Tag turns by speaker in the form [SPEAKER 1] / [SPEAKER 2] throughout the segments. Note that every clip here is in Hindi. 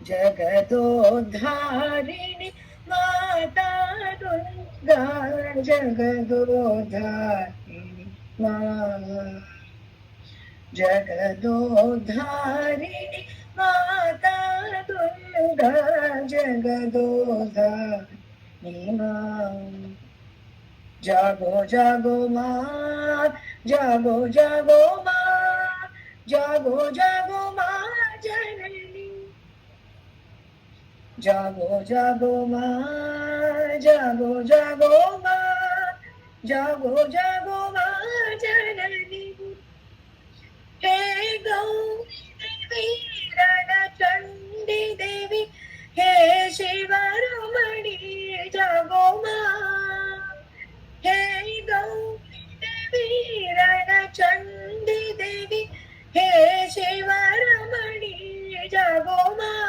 [SPEAKER 1] जगदोद्धारिणि माता दुर्गा जगदोद्धारिणि मा जगदोद्धारिणि माता दुर्गा जगदोद्धारिणि मा जागो जागो माँ जागो जागो माँ जागो जागो माँ जननी जागो जागो माँ जागो जागो माँ जागो जागो माँ जननी हे गौरी देवी चंडी देवी हे शिवरमणि जागो माँ हे गौरी देवी चंडी देवी हे शिवरमणि जागो माँ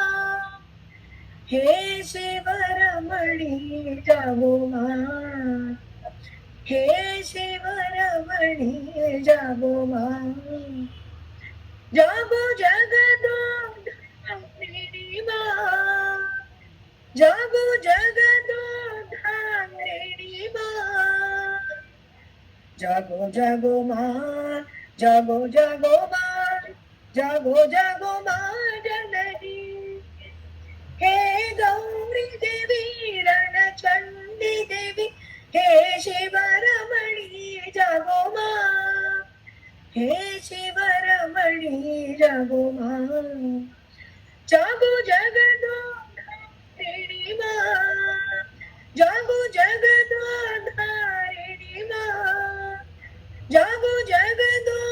[SPEAKER 1] हे शिवरमणि जागो माँ हे शिवरमणि जागो माँ जागो जगदोधारिणी माँ जागो जगदोधारिणी माँ जागो जागो माँ जागो जागो माँ जागो जागो माँ जननी हे गौरी देवी रणचंडी देवी हे शिवरमणि जागो माँ हे शिवरमणि जागो माँ जागो जगदोधारिणी माँ जागो जगदोधारिणी माँ जागो जगदोधारिणी